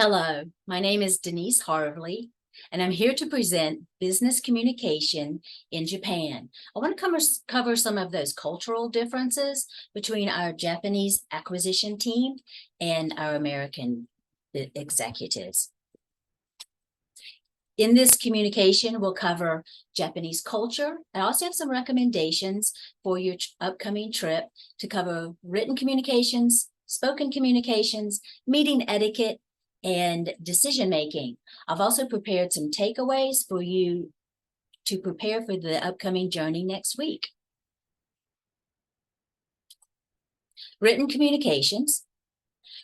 Hello, my name is Denise Harvley, and I'm here to present business communication in Japan. I want to cover some of those cultural differences between our Japanese acquisition team and our American executives. In this communication, we'll cover Japanese culture. I also have some recommendations for your upcoming trip to cover written communications, spoken communications, meeting etiquette, and decision making. I've also prepared some takeaways for you to prepare for the upcoming journey next week. Written communications.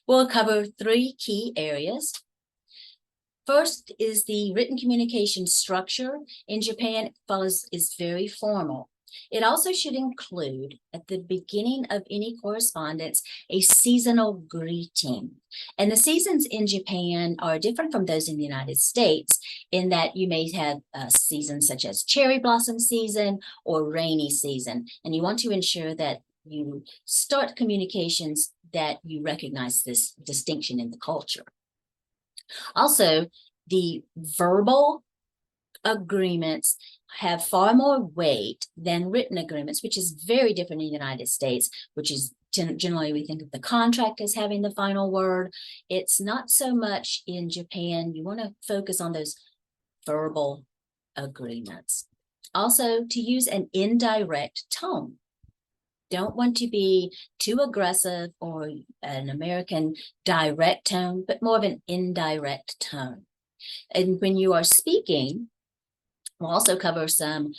We'll cover three key areas. First is the written communication structure. In Japan, is very formal. It also should include, at the beginning of any correspondence, a seasonal greeting. And the seasons in Japan are different from those in the United States in that you may have seasons such as cherry blossom season or rainy season. And you want to ensure that you start communications that you recognize this distinction in the culture. Also, the verbal agreements have far more weight than written agreements, which is very different in the United States, which is generally we think of the contract as having the final word. It's not so much in Japan. You want to focus on those verbal agreements. Also, to use an indirect tone. Don't want to be too aggressive or an American direct tone, but more of an indirect tone. And when you are speaking, we'll also cover some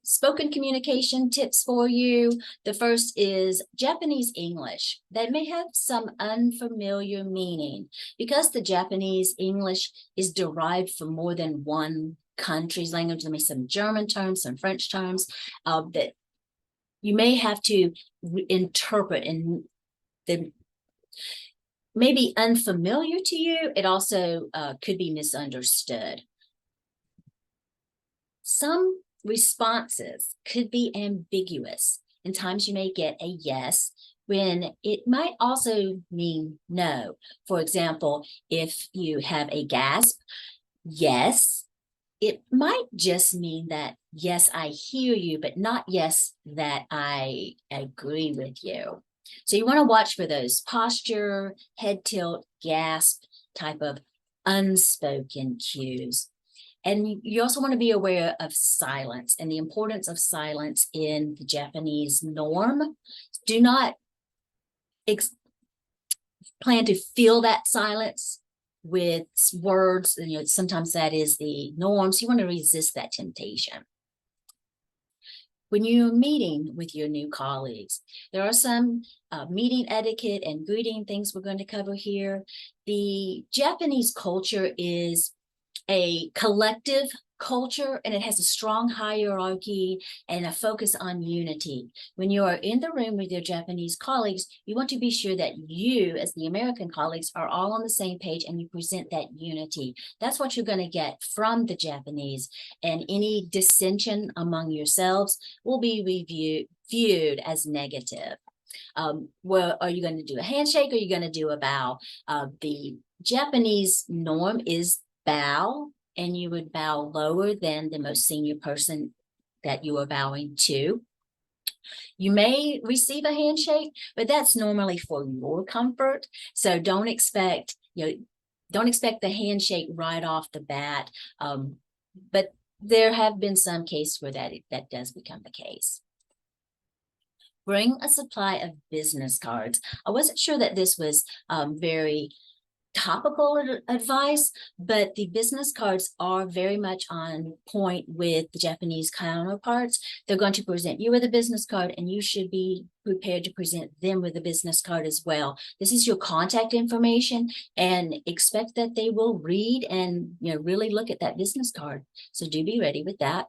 spoken communication tips for you. The first is Japanese English. That may have some unfamiliar meaning because the Japanese English is derived from more than one country's language. There may be some German terms, some French terms that you may have to interpret, and the may be unfamiliar to you. It also could be misunderstood. Some responses could be ambiguous. In times you may get a yes when it might also mean no. For example, if you have a gasp, yes, it might just mean that, yes, I hear you, but not yes, that I agree with you. So you want to watch for those posture, head tilt, gasp type of unspoken cues. And you also want to be aware of silence and the importance of silence in the Japanese norm. Do not plan to fill that silence with words. Sometimes that is the norm. So you want to resist that temptation. When you're meeting with your new colleagues, there are some meeting etiquette and greeting things we're going to cover here. The Japanese culture is a collective culture, and it has a strong hierarchy and a focus on unity. When you are in the room with your Japanese colleagues, you want to be sure that you, as the American colleagues, are all on the same page and you present that unity. That's what you're going to get from the Japanese, and any dissension among yourselves will be viewed as negative. Well, are you going to do a handshake or are you going to do a bow? The Japanese norm is bow, and you would bow lower than the most senior person that you are bowing to. You may receive a handshake, but that's normally for your comfort. So don't expect, the handshake right off the bat. But there have been some cases where that does become the case. Bring a supply of business cards. I wasn't sure that this was very topical advice, but the business cards are very much on point with the Japanese counterparts. They're going to present you with a business card, and you should be prepared to present them with a business card as well. This is your contact information, and expect that they will read and really look at that business card. So do be ready with that.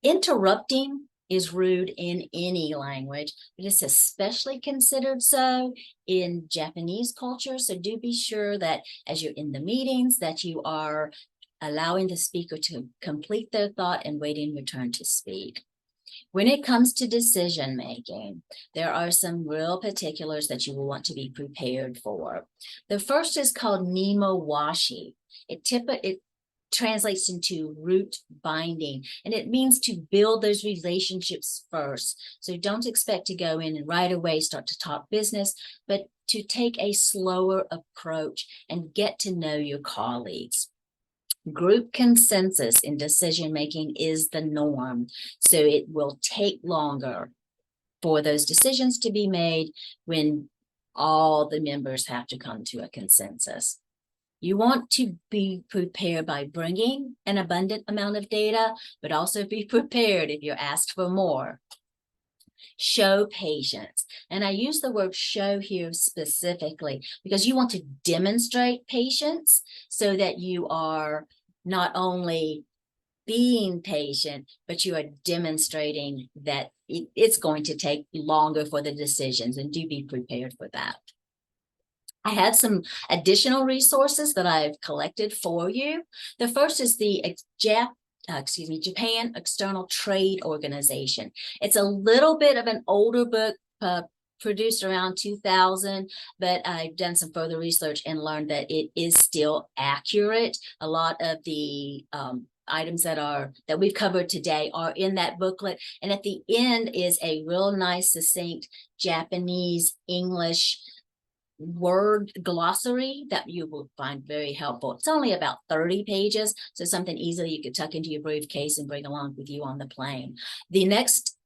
Interrupting is rude in any language, but it's especially considered so in Japanese culture. So do be sure that as you're in the meetings that you are allowing the speaker to complete their thought and waiting your turn to speak. When it comes to decision making, there are some real particulars that you will want to be prepared for. The first is called Nemo Washi. It translates into root binding, and it means to build those relationships first. So don't expect to go in and right away start to talk business, but to take a slower approach and get to know your colleagues. Group consensus in decision making is the norm, so it will take longer for those decisions to be made when all the members have to come to a consensus. You want to be prepared by bringing an abundant amount of data, but also be prepared if you're asked for more. Show patience. And I use the word show here specifically because you want to demonstrate patience so that you are not only being patient, but you are demonstrating that it's going to take longer for the decisions, and do be prepared for that. I have some additional resources that I've collected for you. The first is the Japan External Trade Organization. It's a little bit of an older book, produced around 2000, but I've done some further research and learned that it is still accurate. A lot of the items that we've covered today are in that booklet. And at the end is a real nice, succinct Japanese English word glossary that you will find very helpful. It's only about 30 pages, so something easily you could tuck into your briefcase and bring along with you on the plane. The next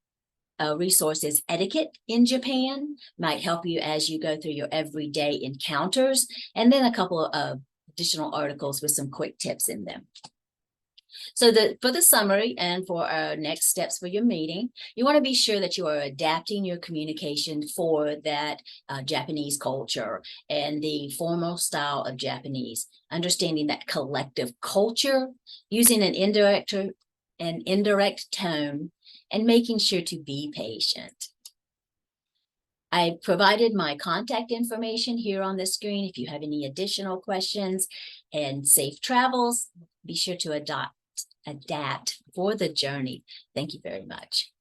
resource is Etiquette in Japan. Might help you as you go through your everyday encounters, and then a couple of additional articles with some quick tips in them. So for the summary and for our next steps for your meeting, you want to be sure that you are adapting your communication for that Japanese culture and the formal style of Japanese, understanding that collective culture, using an indirect tone, and making sure to be patient. I provided my contact information here on the screen. If you have any additional questions, and safe travels, be sure to adapt for the journey. Thank you very much.